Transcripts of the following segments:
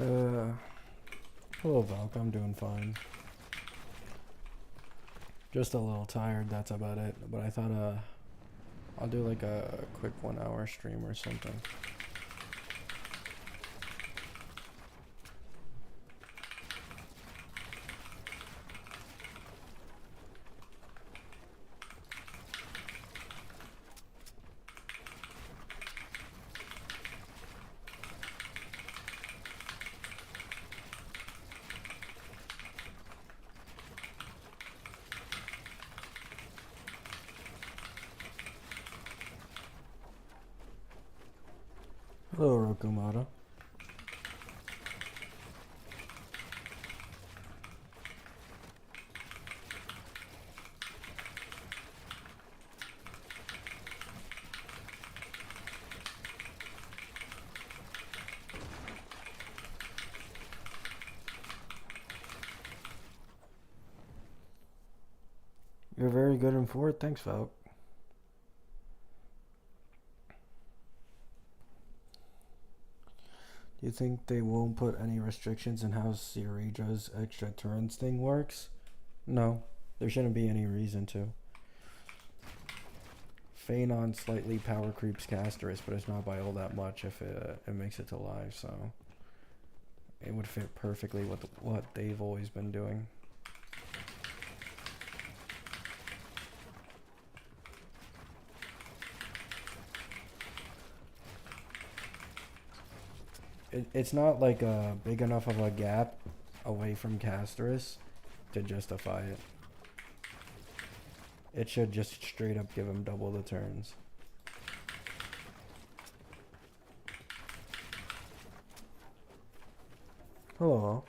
Hello, Valk. I'm doing fine. Just a little tired, that's about it. But I thought, I'll do like a quick 1 hour stream or something. Hello, Rokumata. You're very good and forward. Thanks, Valk. Do you think they won't put any restrictions in how Cedra's extra turns thing works? No, there shouldn't be any reason to. Fenon slightly power creeps Casterus, but it's not by all that much if it makes it to live, so it would fit perfectly with what they've always been doing. It's not like a big enough of a gap away from Casterus to justify it. It should just straight up give him double the turns. Hello.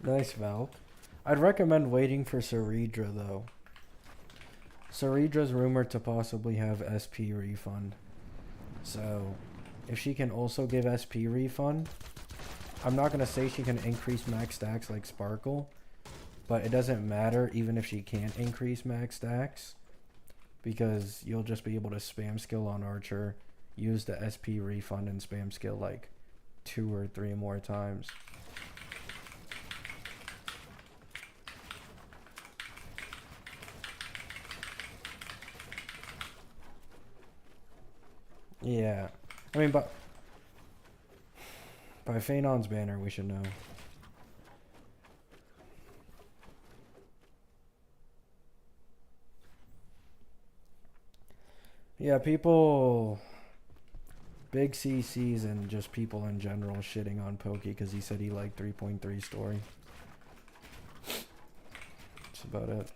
Nice, Valk. I'd recommend waiting for Cedra, though. Cedra's rumored to possibly have SP refund. So, if she can also give SP refund, I'm not going to say she can increase max stacks like Sparkle, but it doesn't matter even if she can't increase max stacks, because you'll just be able to spam skill on Archer, use the SP refund, and spam skill like 2 or 3 more times. Yeah, I mean, but by Fenon's banner, we should know. Yeah, people, big CCs and just people in general shitting on Pokey because he said he liked 3.3 story. That's about it.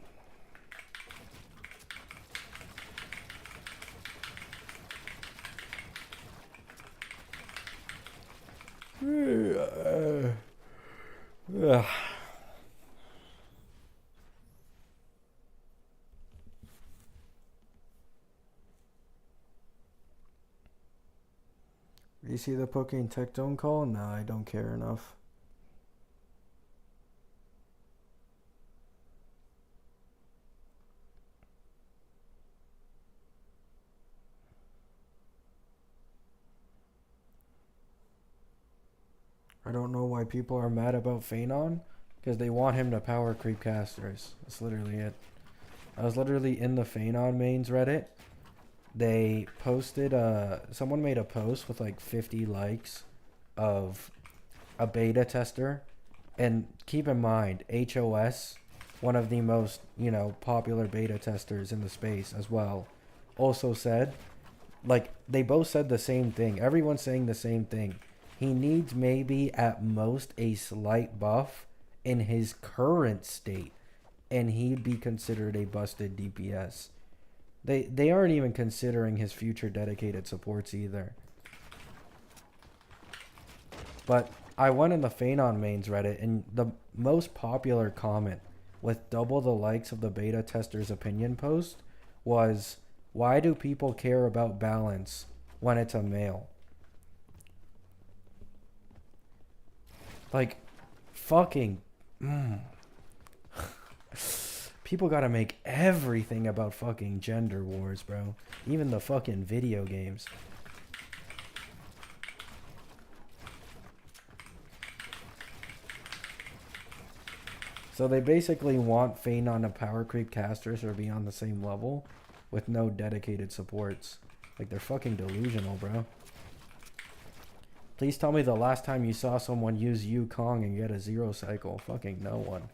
You see the Poking Tech Zone call? No, I don't care enough. I don't know why people are mad about Fenon, because they want him to power creep casters. That's literally it. I was literally in the Fenon mains Reddit. They posted, someone made a post with like 50 likes of a beta tester. And keep in mind, HOS, one of the most, popular beta testers in the space as well, also said, like, they both said the same thing. Everyone's saying the same thing. He needs maybe at most a slight buff in his current state, and he'd be considered a busted DPS. They aren't even considering his future dedicated supports either. But I went in the Fenon mains Reddit, and the most popular comment with double the likes of the beta tester's opinion post was, why do people care about balance when it's a male? Like, fucking, People gotta make everything about fucking gender wars, bro. Even the fucking video games. So they basically want Fenon to power creep Castris or be on the same level with no dedicated supports. Like, they're fucking delusional, bro. Please tell me the last time you saw someone use Yukong and get a 0 cycle. Fucking no one.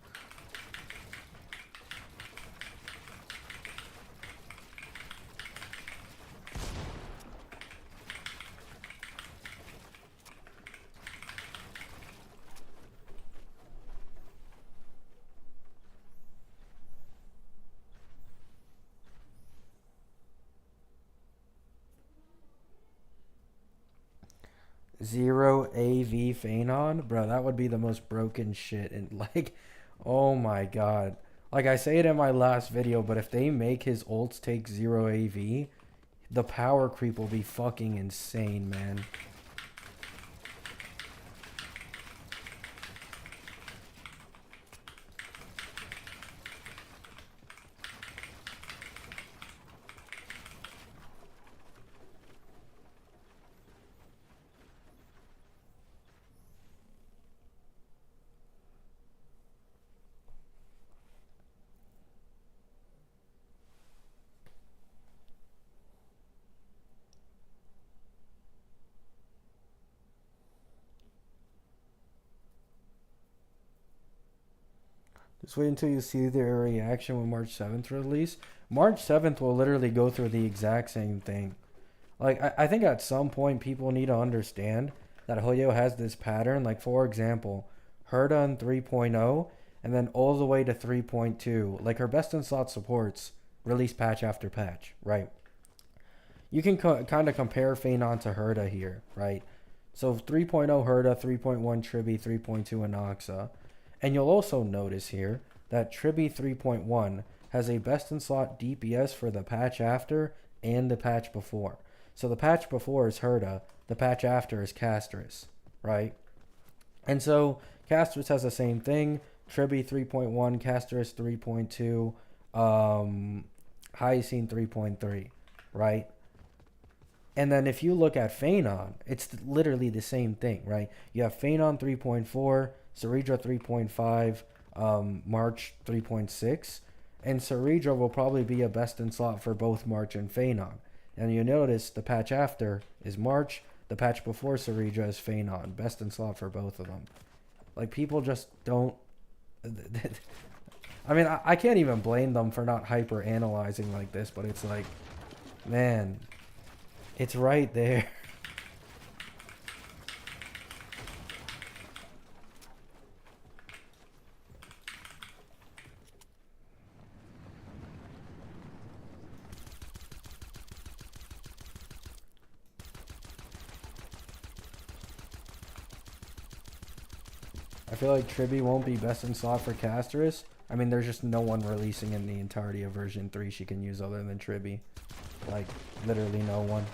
Zero AV Fenon? Bro, that would be the most broken shit. And like, oh my god. Like, I say it in my last video, but if they make his ults take 0 AV, the power creep will be fucking insane, man. Just wait until you see their reaction when March 7th release. March 7th will literally go through the exact same thing. Like, I think at some point people need to understand that Hoyo has this pattern. Like, for example, Herda in 3.0 and then all the way to 3.2. Like, her best in slot supports release patch after patch, right? You can kind of compare Fenon to Herda here, right? So 3.0 Herda, 3.1 Tribi, 3.2 Anoxa. And you'll also notice here that Tribi 3.1 has a best in slot DPS for the patch after and the patch before. So the patch before is Herda, the patch after is Castris, right? And so Castris has the same thing. Tribi 3.1, Castris 3.2, Hyacine 3.3, right? And then if you look at Fenon, it's literally the same thing, right? You have Fenon 3.4, Cedra 3.5, March 3.6, and Cedra will probably be a best in slot for both March and Fenon. And you notice the patch after is March, the patch before Cedra is Fenon, best in slot for both of them. Like, people just don't. I mean, I can't even blame them for not hyper analyzing like this, but it's like, man, it's right there. I feel like Tribi won't be best in slot for Castris. I mean, there's just no one releasing in the entirety of version 3 she can use other than Tribi. Like, literally no one.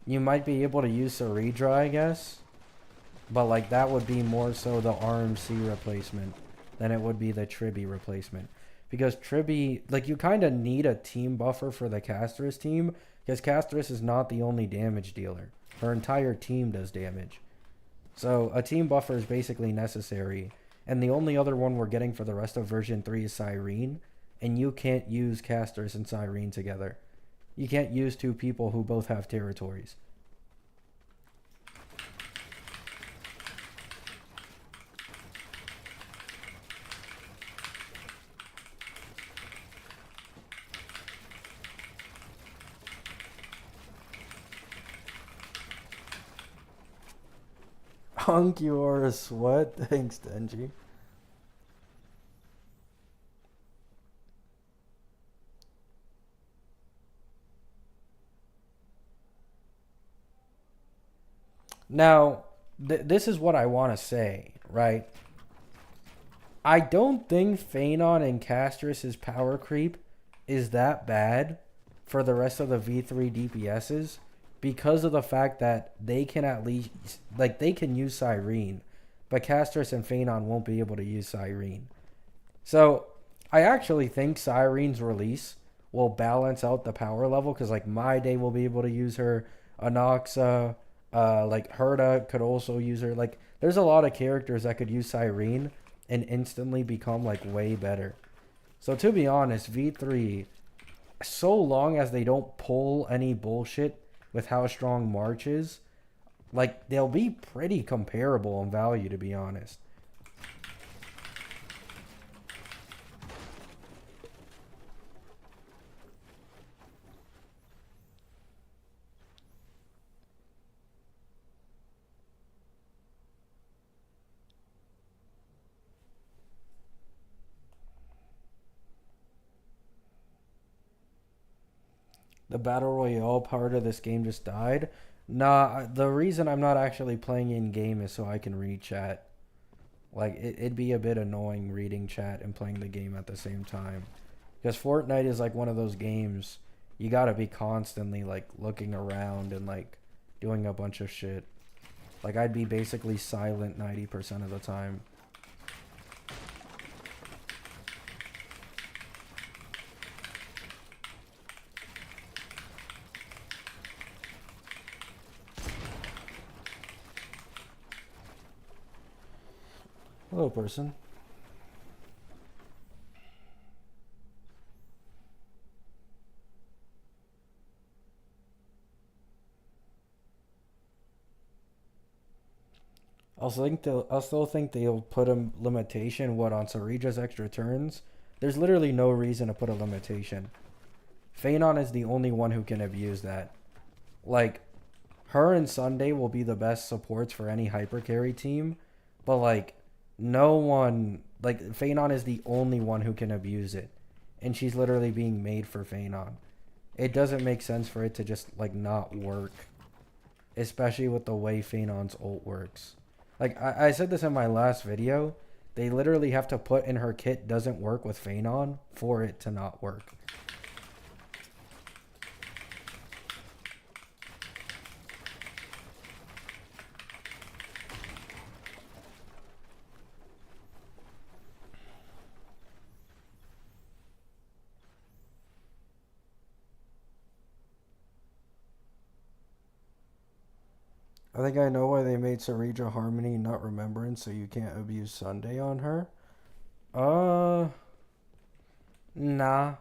You might be able to use Cedra, I guess. But, like, that would be more so the RMC replacement than it would be the Tribi replacement. Because Tribi, like, you kind of need a team buffer for the Castris team. Because Castris is not the only damage dealer. Her entire team does damage. So a team buffer is basically necessary. And the only other one we're getting for the rest of version 3 is Cyrene. And you can't use Castris and Cyrene together. You can't use two people who both have territories. Hunky or a sweat? Thanks, Denji. Now, this is what I want to say, right? I don't think Fenon and Castris' power creep is that bad for the rest of the V3 DPSs because of the fact that they can at least, like, they can use Cyrene, but Castris and Fenon won't be able to use Cyrene. So I actually think Cyrene's release will balance out the power level because like my day will be able to use her, Anoxa, like Herda could also use her. Like there's a lot of characters that could use Cyrene and instantly become like way better. So to be honest, V3, so long as they don't pull any bullshit with how strong March is, like they'll be pretty comparable in value to be honest. The battle royale part of this game just died. Nah, the reason I'm not actually playing in game is so I can read chat. Like it'd be a bit annoying reading chat and playing the game at the same time. Because Fortnite is like one of those games you gotta be constantly like looking around and like doing a bunch of shit. Like I'd be basically silent 90% of the time. Hello, person. I'll still think they'll put a limitation. What on Sareja's extra turns? There's literally no reason to put a limitation. Fenon is the only one who can abuse that. Like, her and Sunday will be the best supports for any hyper carry team, but like, no one like Fenon is the only one who can abuse it, and she's literally being made for Fenon. It doesn't make sense for it to just like not work, especially with the way Fenon's ult works. Like I said this in my last video, they literally have to put in her kit doesn't work with Fenon for it to not work. I think I know why they made Sareja Harmony not Remembrance so you can't abuse Sunday on her. Uh, nah.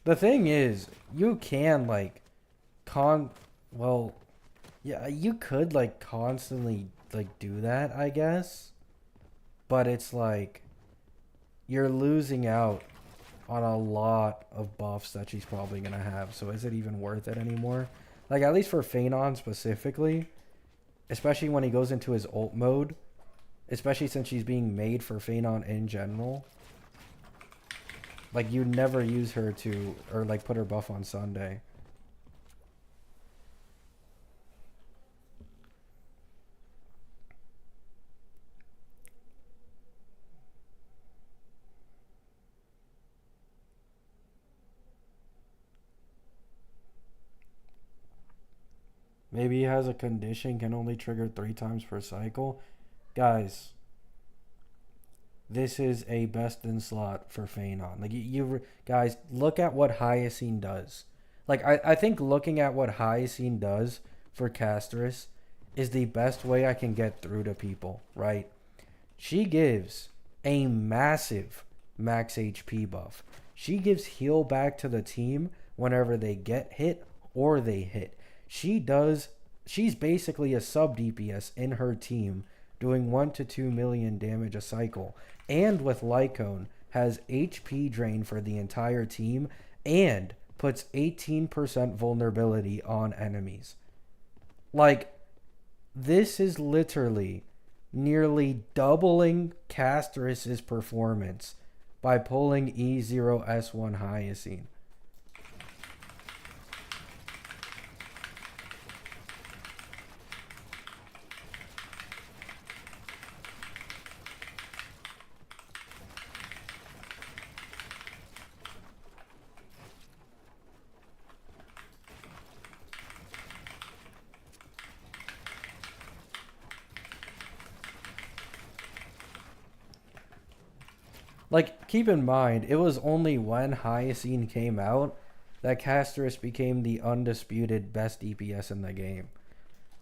The thing is, you can like con well, yeah, you could like constantly like do that, I guess. But it's like you're losing out on a lot of buffs that she's probably gonna have. So is it even worth it anymore? Like at least for Fenon specifically, especially when he goes into his ult mode, especially since she's being made for Fenon in general. Like you never use her to or like put her buff on Sunday. Maybe he has a condition can only trigger 3 times per cycle. Guys, this is a best in slot for Fenon. Like you guys, look at what Hyacine does. Like I think looking at what Hyacine does for Castris is the best way I can get through to people, right? She gives a massive max HP buff. She gives heal back to the team whenever they get hit or they hit. She's basically a sub DPS in her team doing 1 to 2 million damage a cycle. And with Lycone has HP drain for the entire team and puts 18% vulnerability on enemies. Like this is literally nearly doubling Castris's performance by pulling E0S1 Hyacine. Like, keep in mind, it was only when Hyacine came out that Casterus became the undisputed best DPS in the game.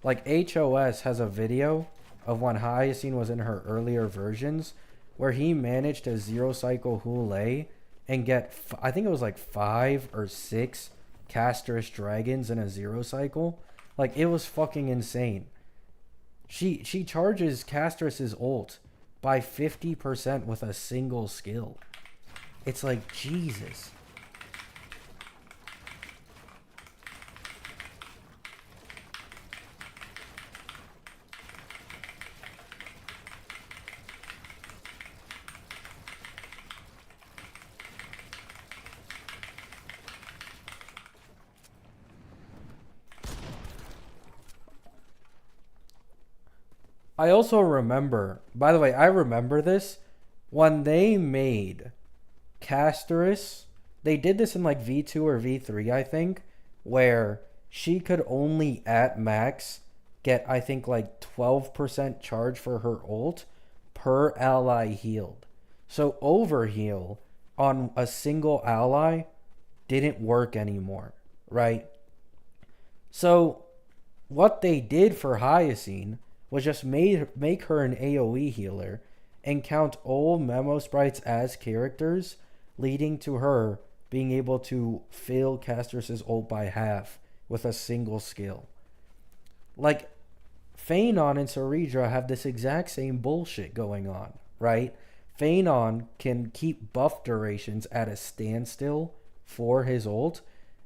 Like, HOS has a video of when Hyacine was in her earlier versions where he managed to zero cycle Hule and get, I think it was like 5 or 6 Casterus dragons in a zero cycle. Like, it was fucking insane. She charges Casterus's ult by 50% with a single skill. It's like, Jesus. I also remember, by the way, I remember this when they made Casterus. They did this in like V2 or V3, I think, where she could only at max get, I think, like 12% charge for her ult per ally healed. So overheal on a single ally didn't work anymore, right? So what they did for Hyacine was just make her an AoE healer and count all memo sprites as characters, leading to her being able to fill Caster's ult by half with a single skill. Like, Fenon and Cedra have this exact same bullshit going on, right? Fenon can keep buff durations at a standstill for his ult,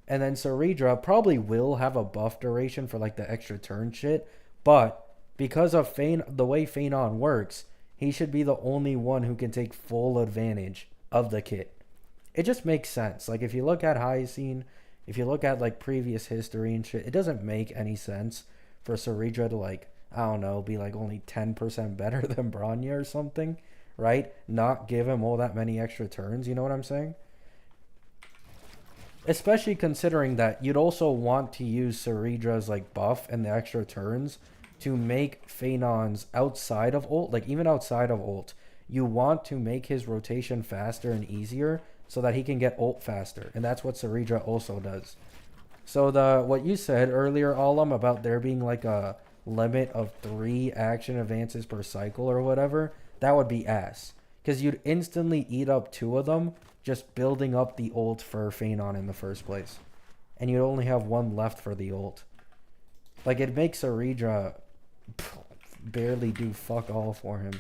and then Cedra probably will have a buff duration for like the extra turn shit, but because of the way Fenon works, he should be the only one who can take full advantage of the kit. It just makes sense. Like, if you look at Hyacine, if you look at like previous history and shit, it doesn't make any sense for Cedra to, like, I don't know, be like only 10% better than Bronya or something, right? Not give him all that many extra turns, you know what I'm saying? Especially considering that you'd also want to use Ceredra's like buff and the extra turns to make Fenon's outside of ult, like even outside of ult, you want to make his rotation faster and easier so that he can get ult faster. And that's what Cedra also does. So what you said earlier, Alam, about there being like a limit of 3 action advances per cycle or whatever, that would be ass. Because you'd instantly eat up 2 of them just building up the ult for Fenon in the first place. And you'd only have 1 left for the ult. Like, it makes Cedra barely do fuck all for him.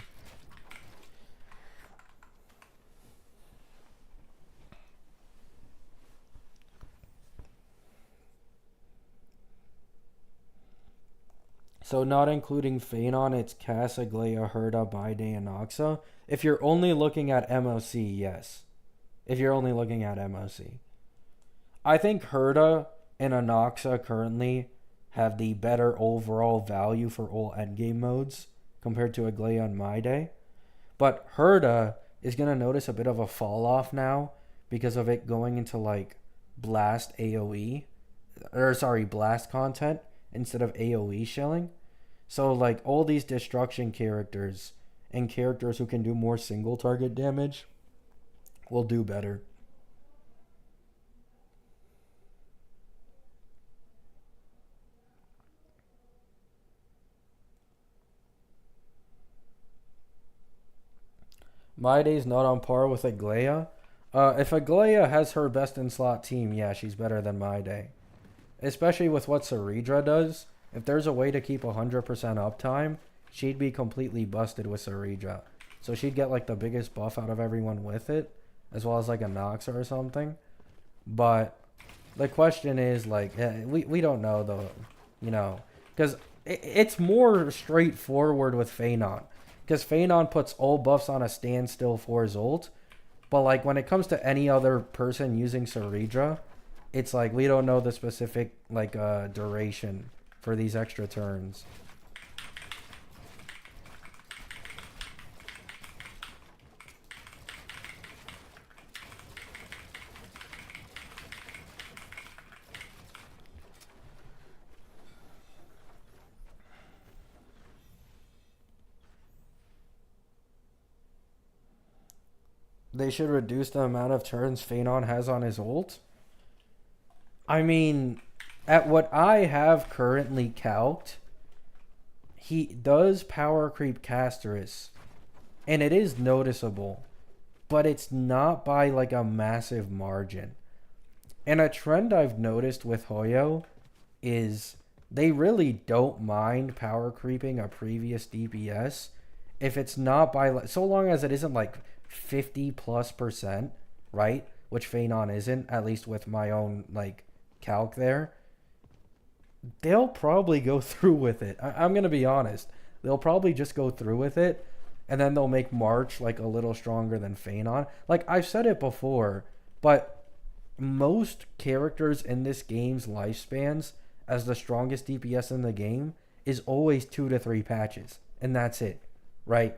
So not including Fenon, it's Casa, Glea, Herda, Bide, and Noxa. If you're only looking at MOC, yes. If you're only looking at MOC. I think Herda and Anoxa currently have the better overall value for all endgame modes compared to Aglaya and Maide. But Herda is going to notice a bit of a fall off now because of it going into like blast AoE, or sorry, blast content instead of AoE shilling. So like all these destruction characters and characters who can do more single target damage will do better. Maide's not on par with Aglaya. If Aglaya has her best in slot team, yeah, she's better than Maide. Especially with what Cedra does. If there's a way to keep 100% uptime, she'd be completely busted with Cedra. So she'd get like the biggest buff out of everyone with it, as well as like a Noxa or something. But the question is like, we don't know though, you know, because it's more straightforward with Fenon. Because Fenon puts all buffs on a standstill for his ult. But like when it comes to any other person using Cedra, it's like we don't know the specific like duration for these extra turns. They should reduce the amount of turns Fenon has on his ult. I mean, at what I have currently calced, he does power creep Casterus, and it is noticeable, but it's not by like a massive margin. And a trend I've noticed with Hoyo is they really don't mind power creeping a previous DPS if it's not by, so long as it isn't like 50+%, right? Which Fenon isn't, at least with my own like calc there. They'll probably go through with it. I'm gonna be honest. They'll probably just go through with it, and then they'll make March like a little stronger than Fenon. Like I've said it before, but most characters in this game's lifespans as the strongest DPS in the game is always 2 to 3 patches, and that's it, right?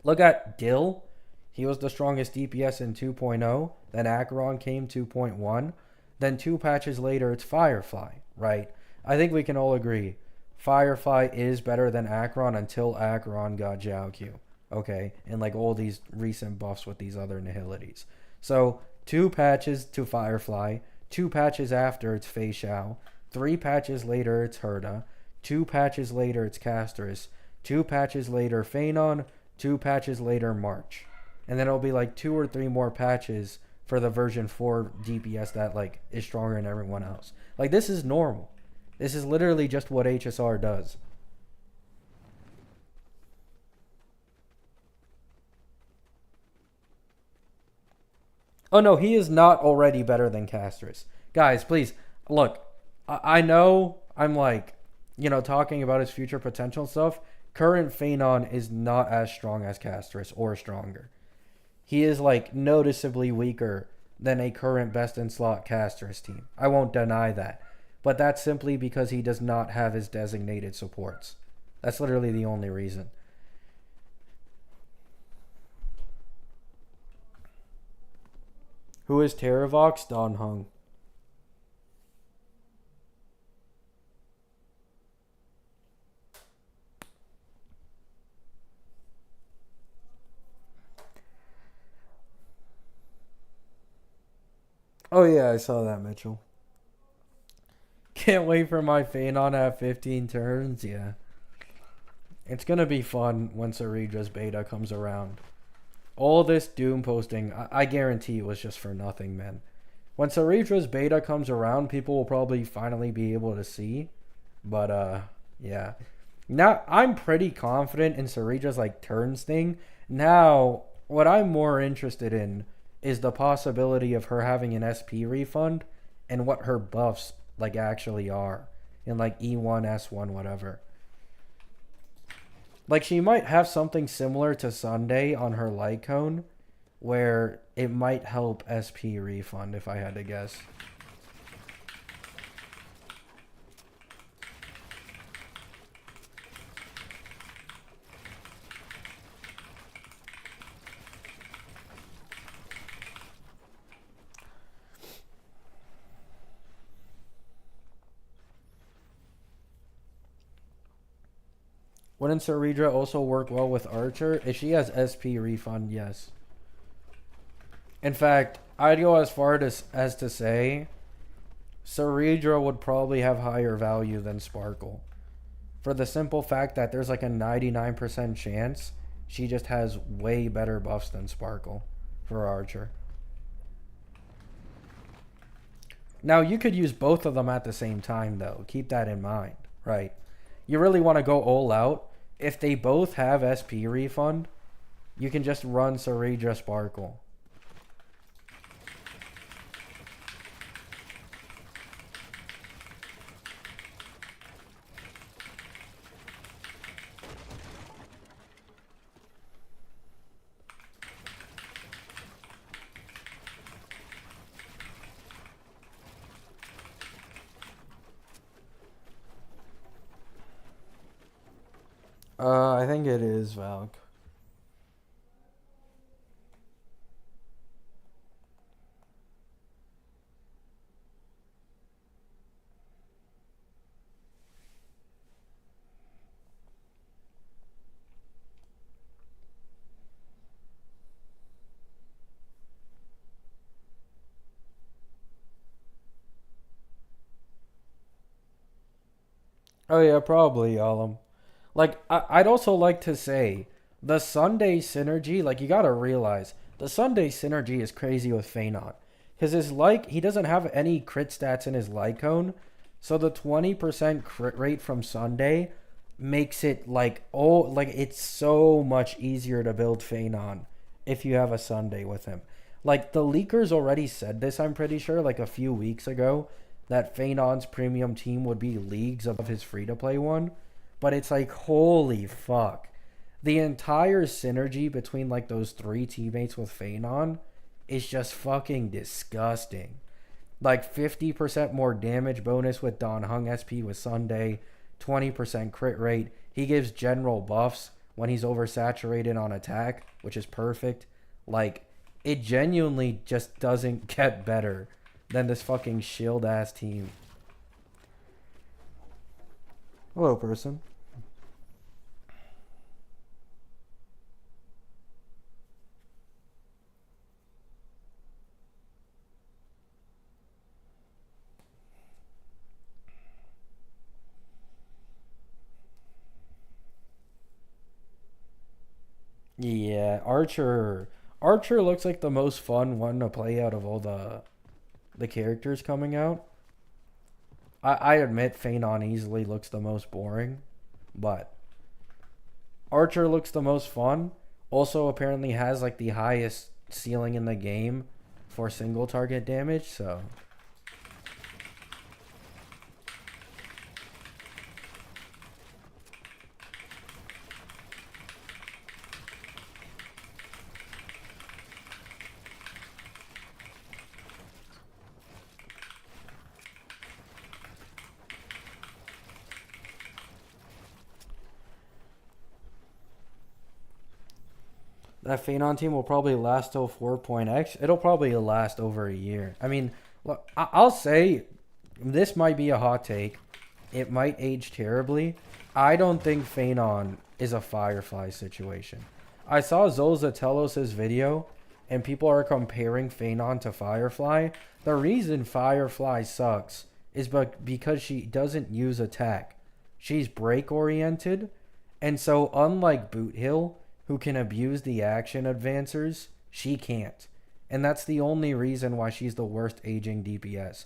Look at Dill. He was the strongest DPS in 2.0. Then Acheron came 2.1. Then 2 patches later, it's Firefly, right? I think we can all agree Firefly is better than Acheron until Acheron got Jiao, okay? And like all these recent buffs with these other nihilities. So 2 patches to Firefly. 2 patches after, it's Fei Xiao. 3 patches later, it's Herda. 2 patches later, it's Casterus. 2 patches later, Fenon. 2 patches later, March. And then it'll be like 2 or 3 more patches for the version 4 DPS that like is stronger than everyone else. Like this is normal. This is literally just what HSR does. Oh no, he is not already better than Casterus. Guys, please, look, I know I'm like, talking about his future potential stuff. Current Fenon is not as strong as Casterus or stronger. He is like noticeably weaker than a current best in slot Casterus team. I won't deny that. But that's simply because he does not have his designated supports. That's literally the only reason. Who is Terravox? Don Hung. Oh yeah, I saw that, Mitchell. Can't wait for my Fenon at 15 turns. Yeah. It's going to be fun when Ceredra's beta comes around. All this Doom posting, I guarantee it was just for nothing, man. When Ceredra's beta comes around, people will probably finally be able to see. But, yeah. Now, I'm pretty confident in Ceredra's, like, turns thing. Now, what I'm more interested in is the possibility of her having an SP refund and what her buffs like actually are in like E1, S1, whatever. Like she might have something similar to Sunday on her light cone where it might help SP refund if I had to guess. Wouldn't Cedra also work well with Archer? If she has SP refund, yes. In fact, I'd go as far as to say Cedra would probably have higher value than Sparkle. For the simple fact that there's like a 99% chance she just has way better buffs than Sparkle for Archer. Now, you could use both of them at the same time, though. Keep that in mind, right? You really want to go all out. If they both have SP refund, you can just run Cedra Sparkle. I think it is Valk. Oh yeah, probably Like I'd also like to say the Sunday synergy. Like you gotta realize the Sunday synergy is crazy with Fenon, because his like he doesn't have any crit stats in his Lycone, so the 20% crit rate from Sunday makes it like it's so much easier to build Fenon if you have a Sunday with him. Like the leakers already said this, I'm pretty sure, like a few weeks ago, that Fenon's premium team would be leagues above his free to play one. But it's like, holy fuck. The entire synergy between like those three teammates with Fenon is just fucking disgusting. Like 50% more damage bonus with Don Hung SP with Sunday, 20% crit rate. He gives general buffs when he's oversaturated on attack, which is perfect. Like, it genuinely just doesn't get better than this fucking shield ass team. Hello, person. Yeah, Archer. Archer looks like the most fun one to play out of all the characters coming out. I admit Fenon easily looks the most boring, but Archer looks the most fun. Also, apparently has like the highest ceiling in the game for single target damage. So that Fenon team will probably last till 4.x. It'll probably last over a year. I mean, look, I'll say this might be a hot take. It might age terribly. I don't think Fenon is a Firefly situation. I saw Zolza Telos' video, and people are comparing Fenon to Firefly. The reason Firefly sucks is because she doesn't use attack. She's break oriented, and so unlike Boot Hill, who can abuse the action advancers, she can't. And that's the only reason why she's the worst aging DPS.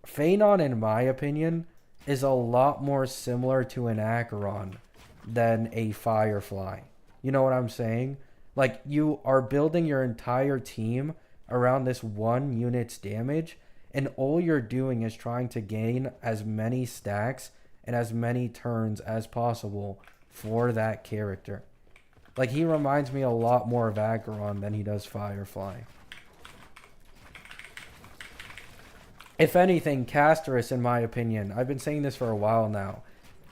Fenon, in my opinion, is a lot more similar to an Acheron than a Firefly. You know what I'm saying? Like, you are building your entire team around this one unit's damage, and all you're doing is trying to gain as many stacks and as many turns as possible for that character. Like, he reminds me a lot more of Acheron than he does Firefly. If anything, Casterus, in my opinion, I've been saying this for a while now,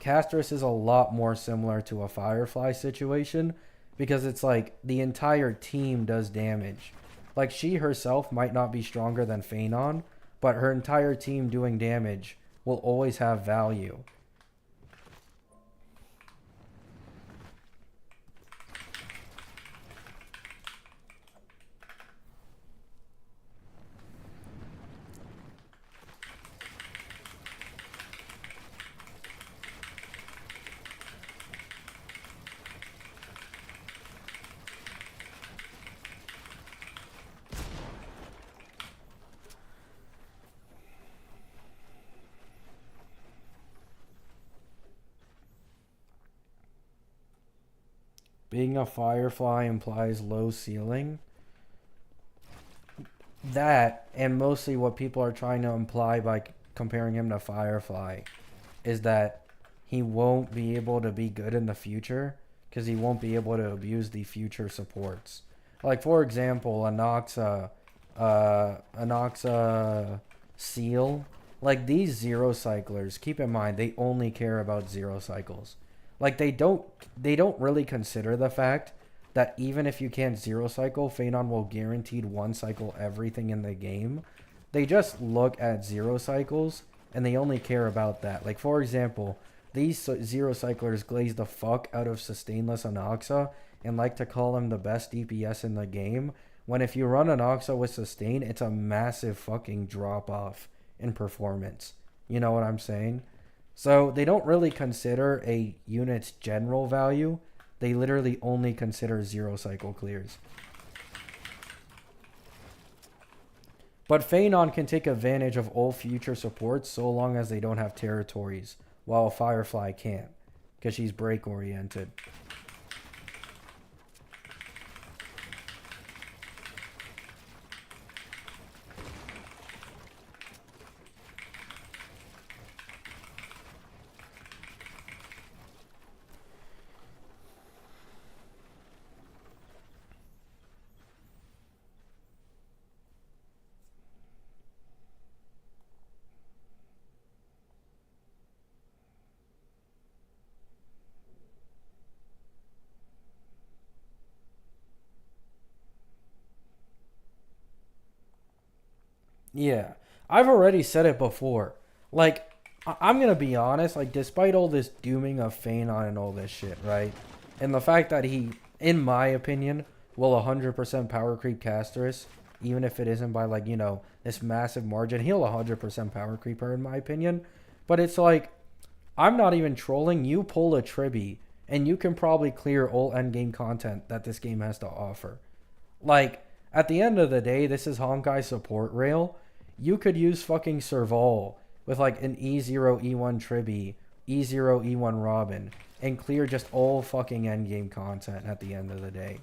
Casterus is a lot more similar to a Firefly situation because it's like the entire team does damage. Like, she herself might not be stronger than Fenon, but her entire team doing damage will always have value. Being a Firefly implies low ceiling. That, and mostly what people are trying to imply by comparing him to Firefly, is that he won't be able to be good in the future because he won't be able to abuse the future supports. Like, for example, Anoxa Seal. Like, these zero cyclers, keep in mind, they only care about zero cycles. Like, they don't really consider the fact that even if you can't zero cycle, Fenon will guaranteed one cycle everything in the game. They just look at zero cycles and they only care about that. Like, for example, these zero cyclers glaze the fuck out of Sustainless Anoxa and like to call him the best DPS in the game. When if you run Anoxa with Sustain, it's a massive fucking drop off in performance. You know what I'm saying? So they don't really consider a unit's general value. They literally only consider 0 cycle clears. But Fenon can take advantage of all future supports so long as they don't have territories, while Firefly can't, because she's break oriented. Yeah, I've already said it before. Like, I'm gonna be honest. Like, despite all this dooming of Fenon and all this shit, right, and the fact that he, in my opinion, will 100% power creep Casterus, even if it isn't by like this massive margin, he'll 100% power creep her in my opinion. But it's like, I'm not even trolling. You pull a Tribby, and you can probably clear all endgame content that this game has to offer. Like, at the end of the day, this is Honkai support rail. You could use fucking Serval with like an E0 E1 Tribby, E0 E1 Robin, and clear just all fucking endgame content at the end of the day.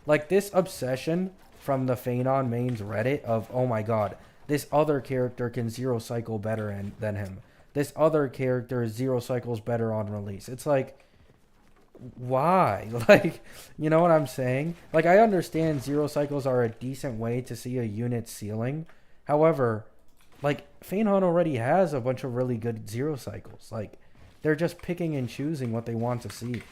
Like, this obsession from the Fenon mains Reddit of, oh my god, this other character can 0 cycle better than him. This other character is 0 cycles better on release. It's like, why? Like, you know what I'm saying? Like, I understand 0 cycles are a decent way to see a unit ceiling. However, like, Fenon already has a bunch of really good 0 cycles. Like, they're just picking and choosing what they want to see.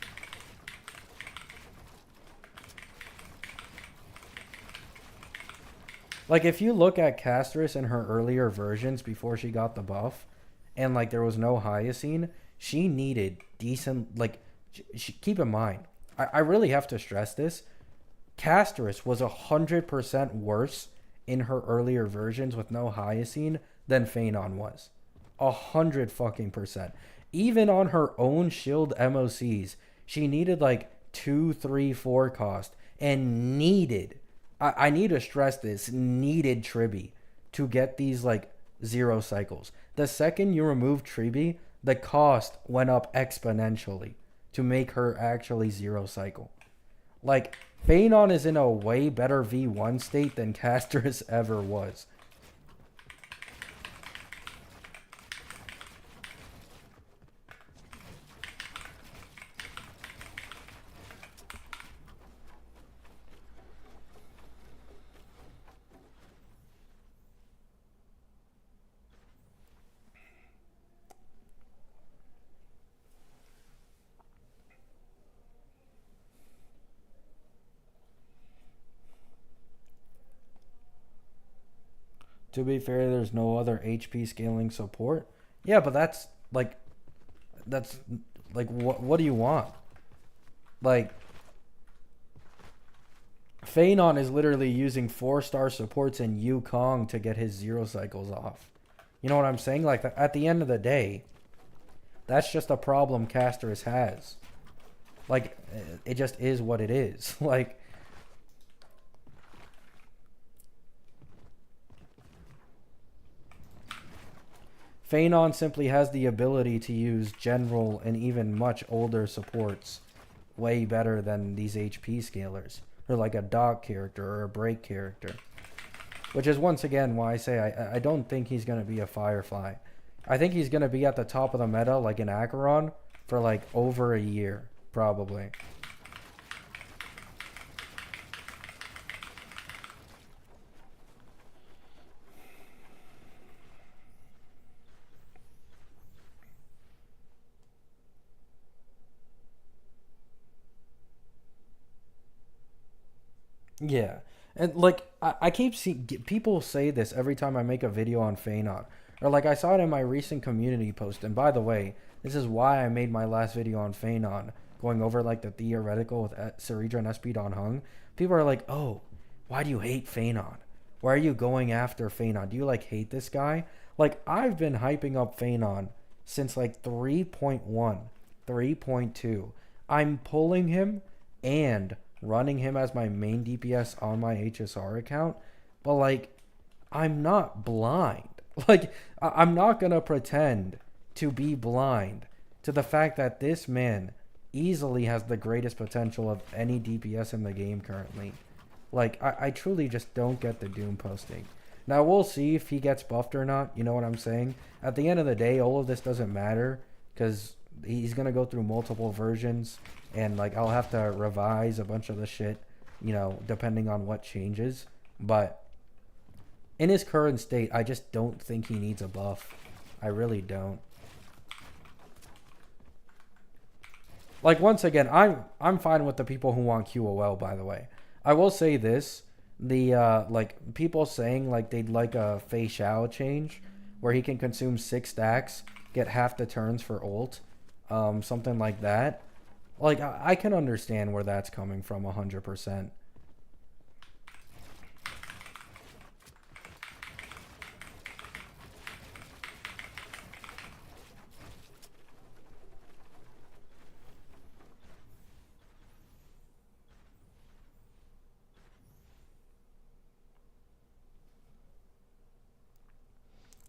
Like, if you look at Casterus in her earlier versions before she got the buff, and like there was no Hyacine, she needed decent, like, keep in mind, I really have to stress this. Casterus was 100% worse in her earlier versions with no Hyacine than Fenon was. 100 fucking %. Even on her own shield MOCs, she needed like 2, 3, 4 cost and needed, I need to stress this, needed Tribby to get these like 0 cycles. The second you remove Tribby, the cost went up exponentially to make her actually 0 cycle. Like, Fenon is in a way better V1 state than Casterus ever was. To be fair, there's no other HP scaling support. Yeah, but that's like what do you want? Like, Fenon is literally using 4-star supports in Yukong to get his 0 cycles off. You know what I'm saying? Like, at the end of the day, that's just a problem Casterus has. Like, it just is what it is. Like, Fenon simply has the ability to use general and even much older supports way better than these HP scalers. Or like a dog character or a break character. Which is once again why I say I don't think he's going to be a Firefly. I think he's going to be at the top of the meta like an Acheron for like over a year, probably. Yeah. And like I keep seeing people say this every time I make a video on Fenon. Or like I saw it in my recent community post. And by the way, this is why I made my last video on Fenon, going over like the theoretical with Cedra and SP Don Hung. People are like, "Oh, why do you hate Fenon? Why are you going after Fenon? Do you like hate this guy?" Like, I've been hyping up Fenon since like 3.1, 3.2. I'm pulling him and running him as my main DPS on my HSR account, but like I'm not blind. Like I'm not gonna pretend to be blind to the fact that this man easily has the greatest potential of any DPS in the game currently. Like I truly just don't get the Doom posting. Now we'll see if he gets buffed or not. You know what I'm saying? At the end of the day, all of this doesn't matter because he's gonna go through multiple versions, and like I'll have to revise a bunch of the shit, you know, depending on what changes. But in his current state, I just don't think he needs a buff. I really don't. Like once again, I'm fine with the people who want QOL. By the way, I will say this: the like people saying like they'd like a Fei Xiao change, where he can consume 6 stacks, get half the turns for ult, something like that. Like I can understand where that's coming from 100%.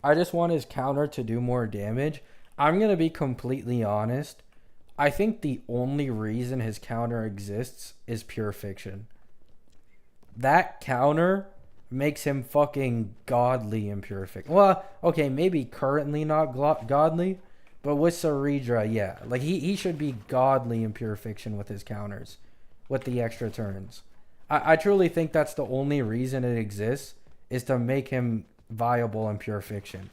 I just want his counter to do more damage. I'm going to be completely honest. I think the only reason his counter exists is pure fiction. That counter makes him fucking godly in pure fiction. Well, okay, maybe currently not godly, but with Cedra, yeah. Like he should be godly in pure fiction with his counters, with the extra turns. I truly think that's the only reason it exists, is to make him viable in pure fiction.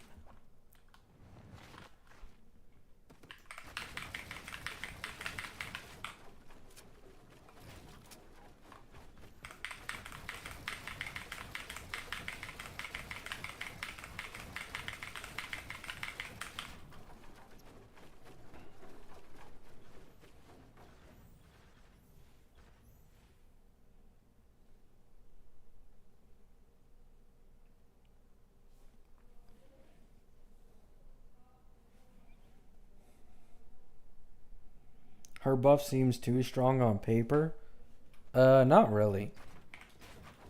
Her buff seems too strong on paper. Not really.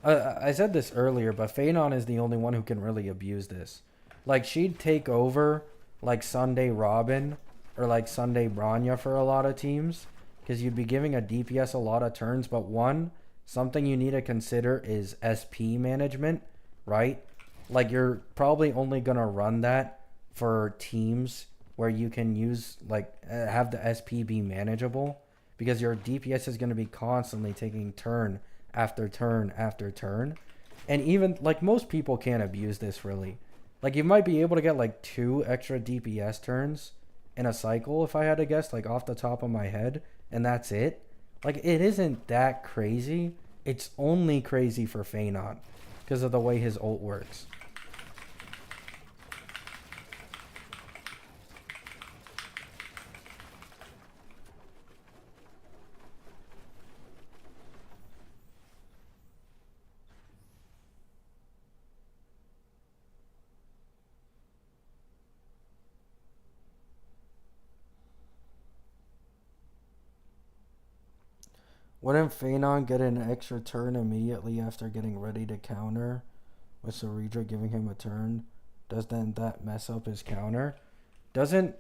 I said this earlier, but Fenon is the only one who can really abuse this. Like, she'd take over, like, Sunday Robin or, like, Sunday Branya for a lot of teams, because you'd be giving a DPS a lot of turns. But one, something you need to consider is SP management, right? Like, you're probably only going to run that for teams where you can use, like, have the SP be manageable, because your DPS is going to be constantly taking turn after turn after turn. And even like most people can't abuse this really. Like you might be able to get like 2 extra DPS turns in a cycle, if I had to guess, like off the top of my head, and that's it. Like it isn't that crazy. It's only crazy for Fenon because of the way his ult works. Wouldn't Fenon get an extra turn immediately after getting ready to counter, with Cedra giving him a turn? Doesn't that mess up his counter? Doesn't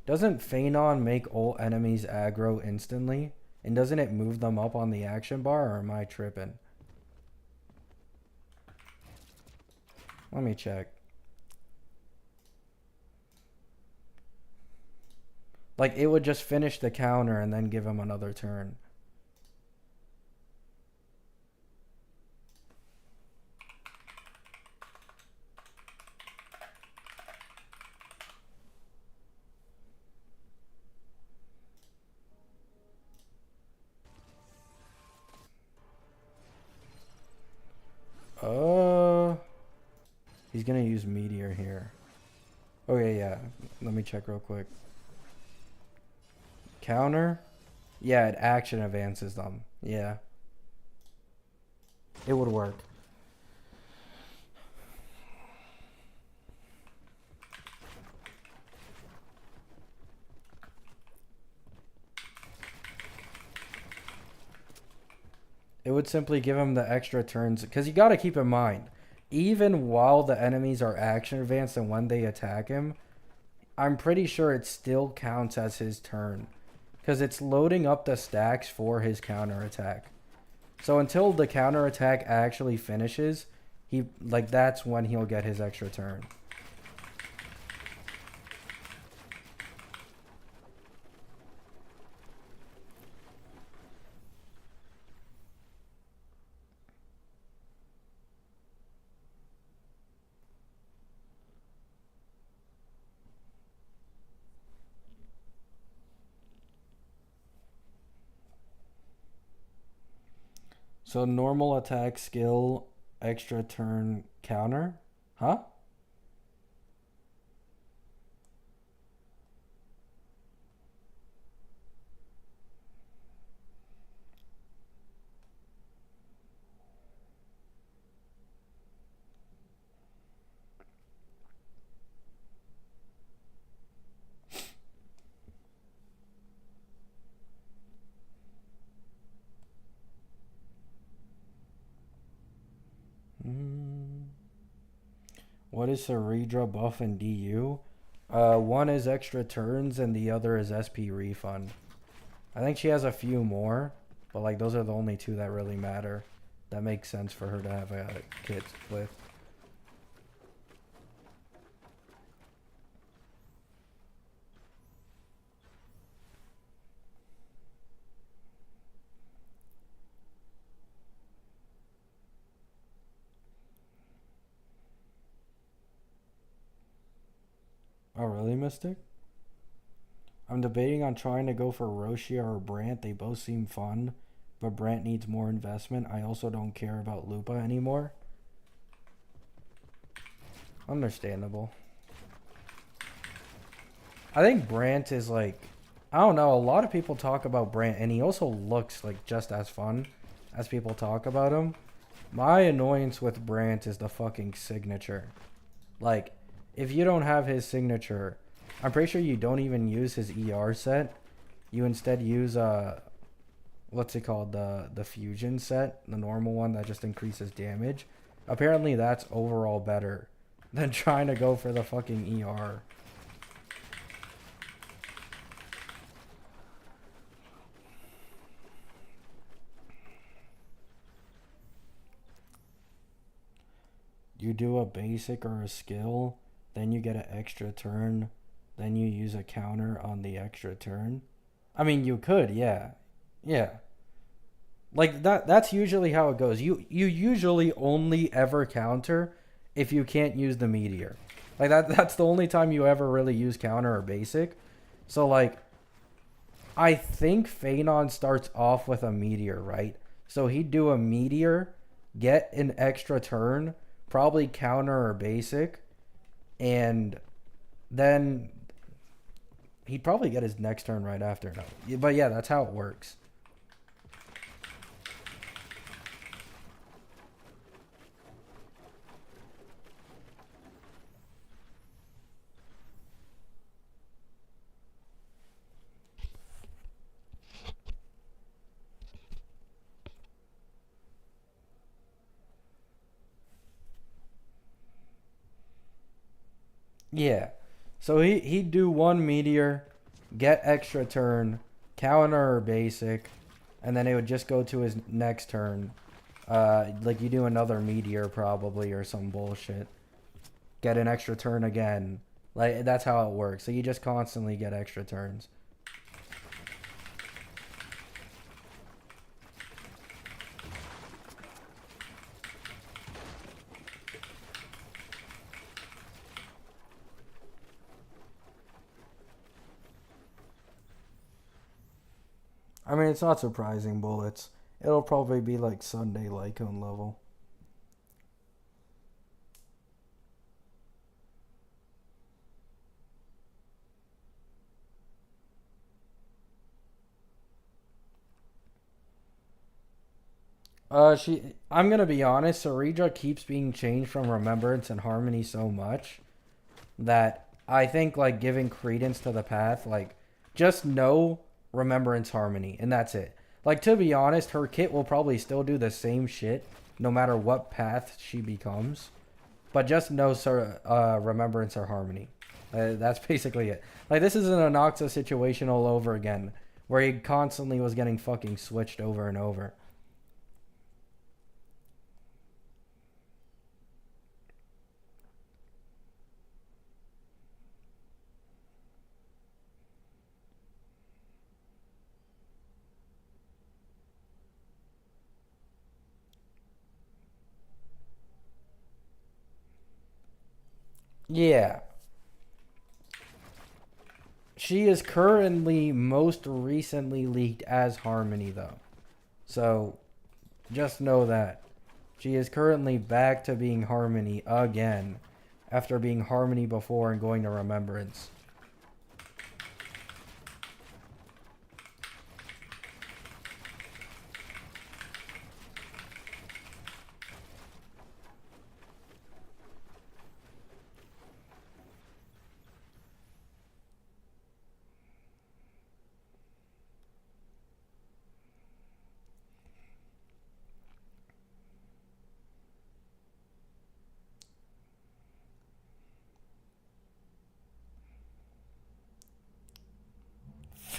doesn't Fenon make all enemies aggro instantly? And doesn't it move them up on the action bar, or am I tripping? Let me check. Like it would just finish the counter and then give him another turn. He's gonna use Meteor here. Okay, yeah. Let me check real quick. Counter? Yeah, it action advances them. Yeah. It would work. would simply give him the extra turns. Because you got to keep in mind, even while the enemies are action advanced and when they attack him, I'm pretty sure it still counts as his turn. Because it's loading up the stacks for his counterattack. So until the counterattack actually finishes, that's when he'll get his extra turn. So normal attack skill, extra turn counter? Huh? What is Cedra buff and DU? One is extra turns and the other is SP refund. I think she has a few more, but like those are the only two that really matter. That makes sense for her to have a kit with. Oh, really, Mystic? I'm debating on trying to go for Roshia or Brant. They both seem fun, but Brant needs more investment. I also don't care about Lupa anymore. Understandable. I think Brant is like, I don't know, a lot of people talk about Brant, and he also looks like just as fun as people talk about him. My annoyance with Brant is the fucking signature. Like, if you don't have his signature, I'm pretty sure you don't even use his ER set. You instead use what's it called, the fusion set, the normal one that just increases damage. Apparently that's overall better than trying to go for the fucking ER. You do a basic or a skill, then you get an extra turn, then you use a counter on the extra turn. I mean, you could, yeah. Yeah. Like that's usually how it goes. You usually only ever counter if you can't use the meteor. Like that's the only time you ever really use counter or basic. So like I think Fenon starts off with a meteor, right? So he'd do a meteor, get an extra turn, probably counter or basic, and then he'd probably get his next turn right after. No, but yeah, that's how it works. Yeah. So he'd do one meteor, get extra turn, counter or basic, and then it would just go to his next turn. Like you do another meteor probably or some bullshit. Get an extra turn again. Like that's how it works. So you just constantly get extra turns. I mean, it's not surprising, bullets. It'll probably be like Sunday Lycone level. I'm gonna be honest. Cedra keeps being changed from Remembrance and Harmony so much that I think like giving credence to the path, like just know Remembrance Harmony, and that's it. Like, to be honest, her kit will probably still do the same shit no matter what path she becomes. But just no Remembrance or Harmony. That's basically it. Like, this is an Anoxa situation all over again, where he constantly was getting fucking switched over and over. Yeah. She is currently most recently leaked as Harmony, though. So, just know that. She is currently back to being Harmony again, after being Harmony before and going to Remembrance.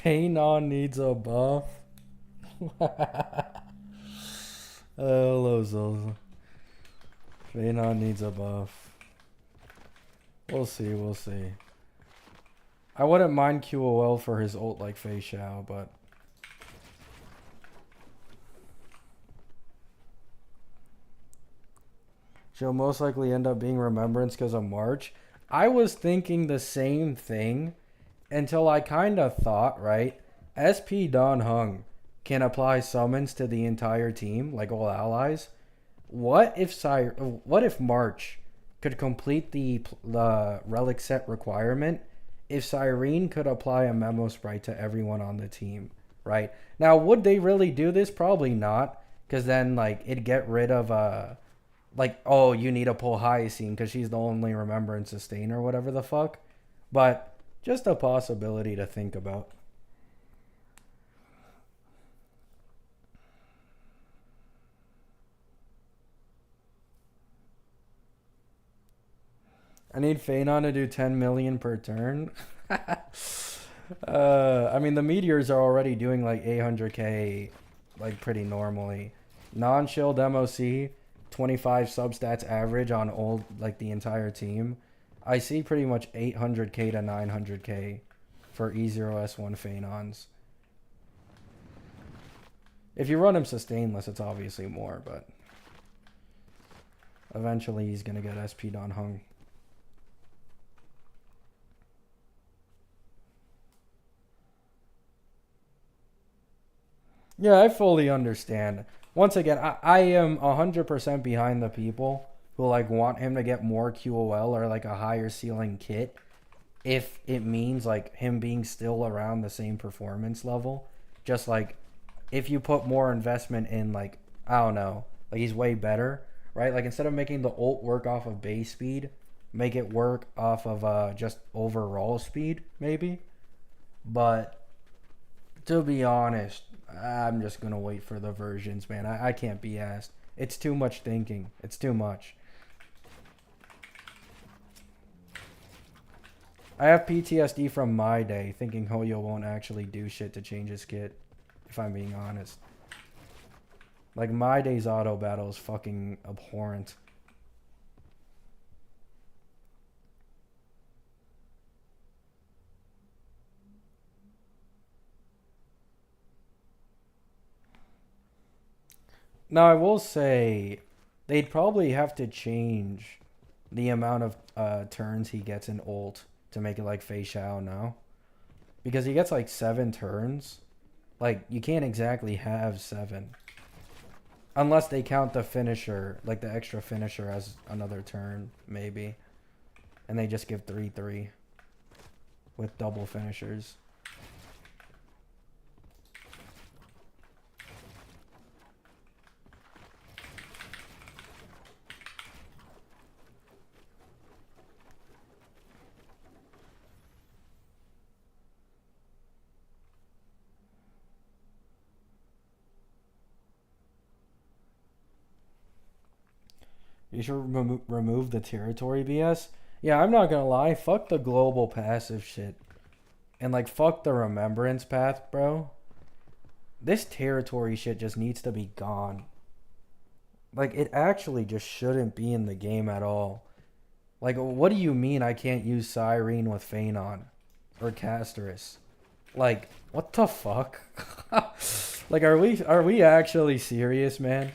Fenon needs a buff. Hello, Zozo. Fenon needs a buff. We'll see, we'll see. I wouldn't mind QOL for his ult like Fei Xiao, but... she'll most likely end up being Remembrance because of March. I was thinking the same thing until I kind of thought, right? SP Don Hung can apply summons to the entire team, like all allies. What if March could complete the relic set requirement if Cyrene could apply a memo sprite to everyone on the team, right? Now, would they really do this? Probably not, because then, like, it'd get rid of, like, oh, you need to pull Hyacine because she's the only Remembrance sustain or whatever the fuck. But just a possibility to think about. I need Fenon to do 10 million per turn. I mean, the meteors are already doing like 800k, like pretty normally. Non-shield MOC, 25 substats average on old, like the entire team. I see pretty much 800k to 900k for E0S1 Fenons. If you run him sustainless, it's obviously more, but eventually he's gonna get SP Don Hung. Yeah, I fully understand. Once again, I am 100% behind the people who like want him to get more QOL or like a higher ceiling kit if it means like him being still around the same performance level. Just like if you put more investment in like, I don't know, like he's way better, right? Like instead of making the ult work off of base speed, make it work off of just overall speed maybe. But to be honest, I'm just gonna wait for the versions, man. I can't be asked. It's too much thinking. It's too much. I have PTSD from my day, thinking Hoyo won't actually do shit to change his kit, if I'm being honest. Like, my day's auto battle is fucking abhorrent. Now, I will say, they'd probably have to change the amount of turns he gets in ult to make it like Fei Xiao now. Because he gets like 7 turns. Like, you can't exactly have 7. Unless they count the finisher, like the extra finisher as another turn, maybe. And they just give 3-3 with double finishers. You should remove the territory BS. Yeah, I'm not gonna lie. Fuck the global passive shit. And like, fuck the remembrance path, bro. This territory shit just needs to be gone. Like, it actually just shouldn't be in the game at all. Like, what do you mean I can't use Cyrene with Fenon? Or Casterus? Like, what the fuck? Like, are we actually serious, man?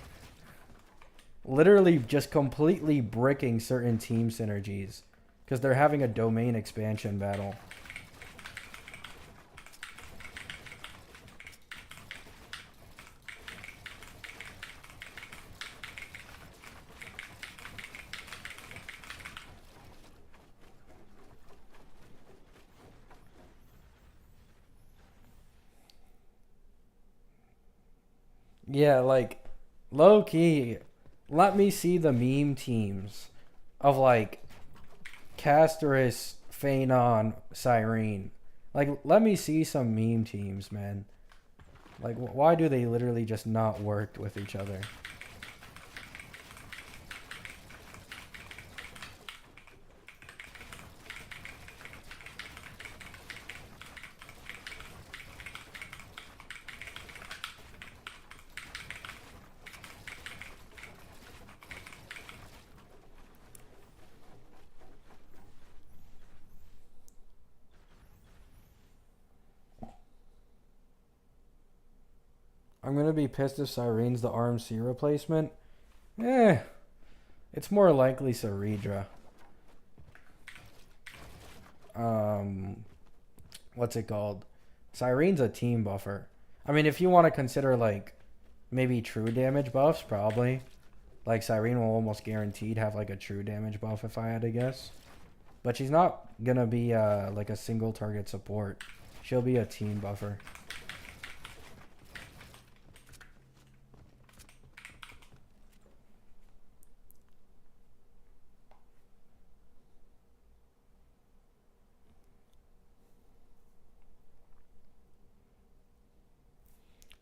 Literally just completely bricking certain team synergies. Because they're having a domain expansion battle. Yeah, like, low key, let me see the meme teams of like Casterus, Fenon, Cyrene. Like, let me see some meme teams, man. Like, why do they literally just not work with each other? I'm gonna be pissed if Cyrene's the RMC replacement. Eh, it's more likely Cedra. Um, what's it called? Cyrene's a team buffer. I mean, if you want to consider like maybe true damage buffs, probably. Like Cyrene will almost guaranteed have like a true damage buff if I had to guess. But she's not gonna be like a single target support. She'll be a team buffer.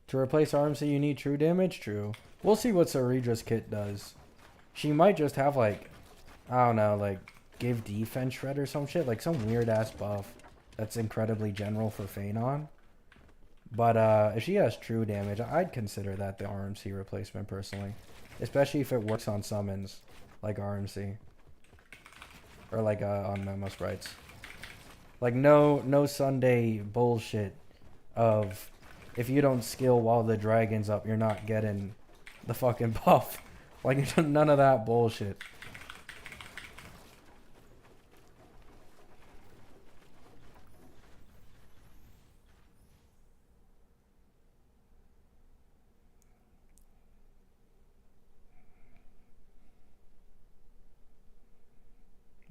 To replace RMC, you need true damage? True. We'll see what Ceredra's kit does. She might just have, like, I don't know, like, give defense shred or some shit. Like, some weird-ass buff that's incredibly general for Fenon. But if she has true damage, I'd consider that the RMC replacement, personally. Especially if it works on summons, like RMC. Or, like, on Memo Sprites. Like, no Sunday bullshit of if you don't skill while the dragon's up, you're not getting the fucking buff. Like, none of that bullshit.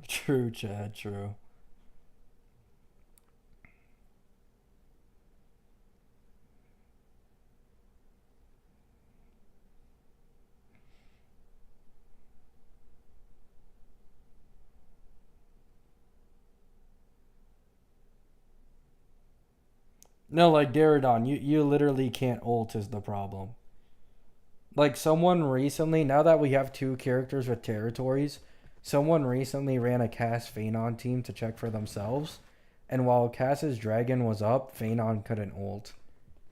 True, Chad, true. No, like, Daradon, you literally can't ult is the problem. Like, someone recently, now that we have two characters with territories, someone recently ran a Cass Fenon team to check for themselves. And while Cass's dragon was up, Fenon couldn't ult.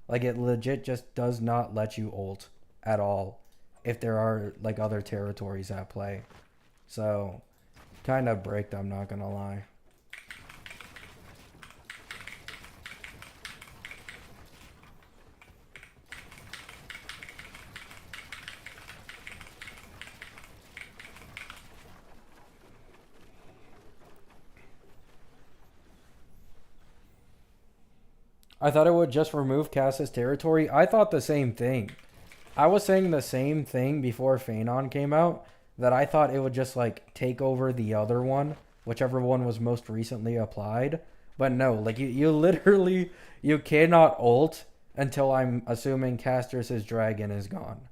Like, it legit just does not let you ult at all if there are, like, other territories at play. So, kind of bricked, I'm not gonna lie. I thought it would just remove Cass's territory. I thought the same thing. I was saying the same thing before Fenon came out, that I thought it would just like take over the other one, whichever one was most recently applied. But no, like you literally you cannot ult until I'm assuming Caster's dragon is gone.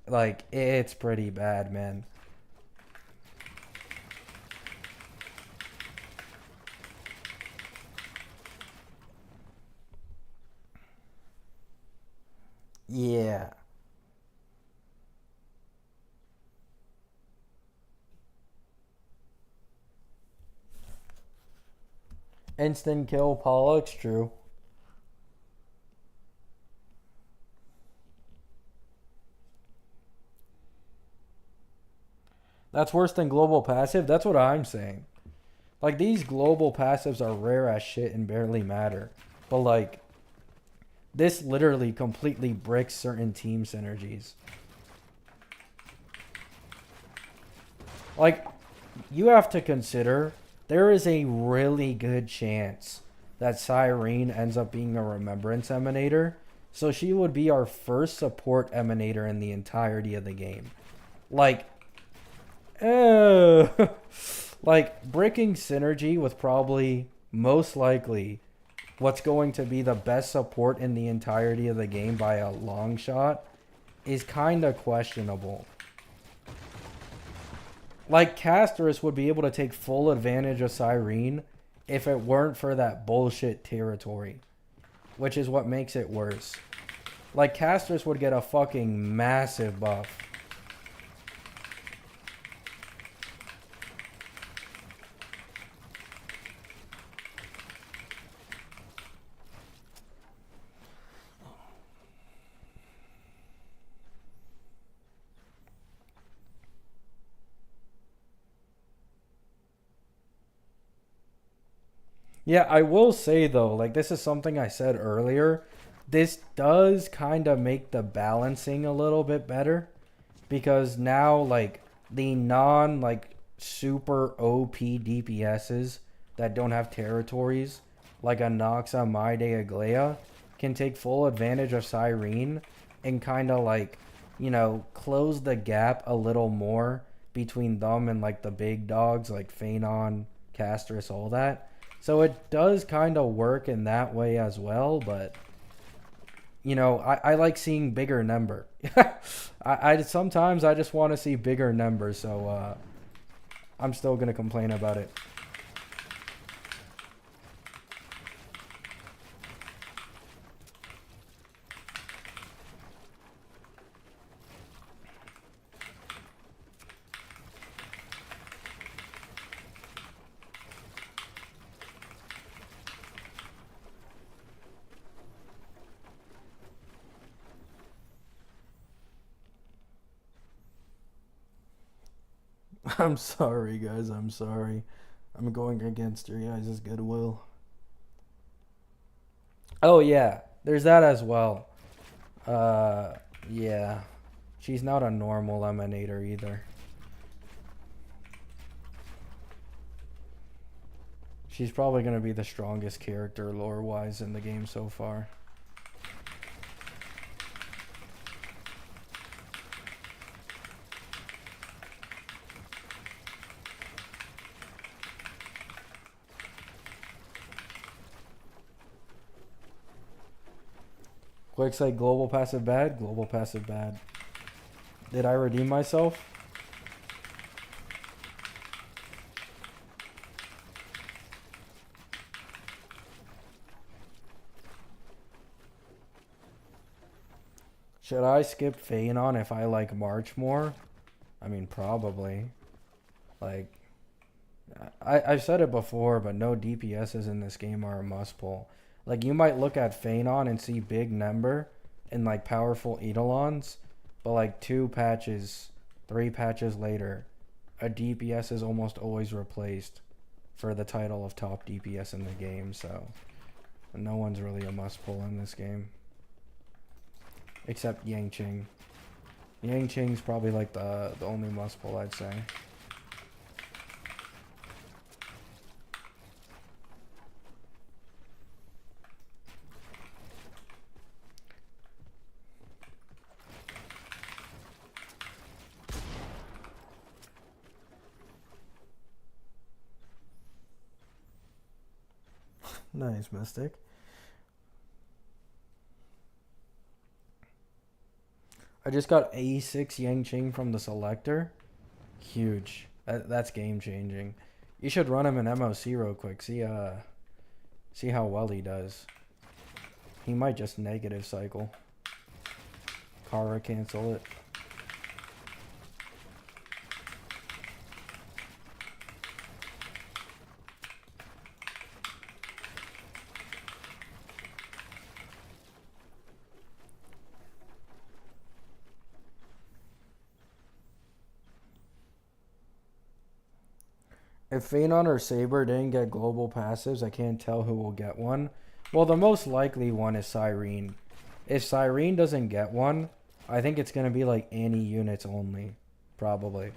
Like it's pretty bad, man. Yeah. Instant kill Pollux, true. That's worse than global passive? That's what I'm saying. Like, these global passives are rare as shit and barely matter. But, like, this literally completely breaks certain team synergies. Like, you have to consider there is a really good chance that Cyrene ends up being a Remembrance Emanator. So she would be our first support Emanator in the entirety of the game. Like, like, breaking synergy with probably, most likely, what's going to be the best support in the entirety of the game by a long shot is kind of questionable. Like, Casterus would be able to take full advantage of Cyrene if it weren't for that bullshit territory, which is what makes it worse. Like, Casterus would get a fucking massive buff. Yeah, I will say though, like, this is something I said earlier. This does kind of make the balancing a little bit better because now, like, the non, like, super OP DPSs that don't have territories, like a Noxa, Maide, Aglaya, can take full advantage of Cyrene and kind of, like, you know, close the gap a little more between them and, like, the big dogs like Fenon, Castrus, all that. So it does kind of work in that way as well, but you know, I like seeing bigger number. I sometimes I just want to see bigger numbers, so I'm still gonna complain about it. I'm sorry, guys. I'm sorry. I'm going against your guys' goodwill. Oh yeah, there's that as well. Uh, yeah, she's not a normal emanator either. She's probably gonna be the strongest character lore-wise in the game so far. Quick say global passive bad, global passive bad. Did I redeem myself? Should I skip Fenon if I like March more? I mean, probably. Like, I've said it before, but no DPSs in this game are a must pull. Like, you might look at Fenon and see big number and, like, powerful Eidolons, but, like, 2 patches, 3 patches later, a DPS is almost always replaced for the title of top DPS in the game, so no one's really a must pull in this game. Except Yang Ching. Yang Ching's probably like the only must pull, I'd say. Nice, Mystic. I just got A6 Yang Ching from the selector. Huge. That's game changing. You should run him in MOC real quick. See how well he does. He might just negative cycle. Kara cancel it. If Fenon or Saber didn't get global passives, I can't tell who will get one. Well, the most likely one is Cyrene. If Cyrene doesn't get one, I think it's going to be like any units only. Probably.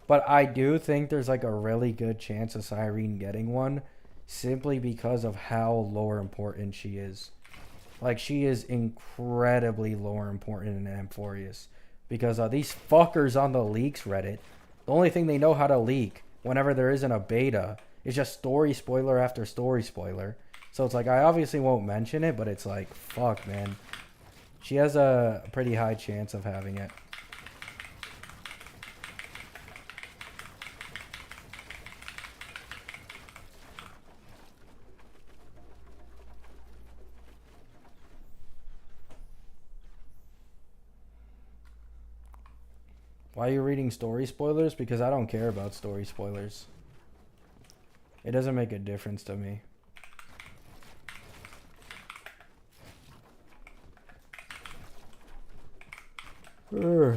But I do think there's like a really good chance of Cyrene getting one. Simply because of how lore important she is. Like, she is incredibly lore important in Amphoreus. Because these fuckers on the leaks Reddit, the only thing they know how to leak whenever there isn't a beta is just story spoiler after story spoiler. So it's like, I obviously won't mention it, but it's like, fuck, man. She has a pretty high chance of having it. Why are you reading story spoilers? Because I don't care about story spoilers. It doesn't make a difference to me.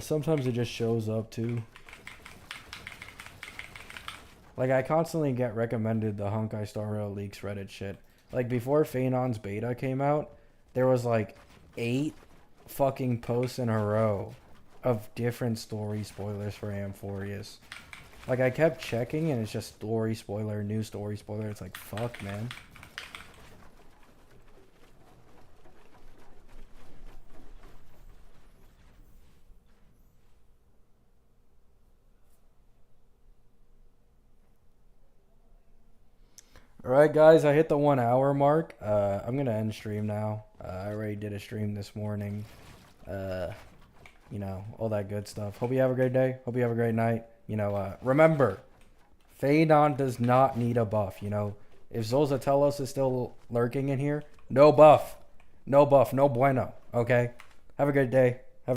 Sometimes it just shows up too. Like, I constantly get recommended the Honkai Star Rail Leaks Reddit shit. Like, before Phenon's beta came out, there was like 8 fucking posts in a row of different story spoilers for Amphoreus. Like, I kept checking and it's just story spoiler, new story spoiler. It's like, fuck, man. Alright, guys, I hit the 1 hour mark. I'm gonna end stream now. I already did a stream this morning. You know, all that good stuff. Hope you have a great day. Hope you have a great night. You know, remember, Fenon does not need a buff, you know. If Zolzatellos is still lurking in here, no buff. No buff, no bueno, okay? Have a good day.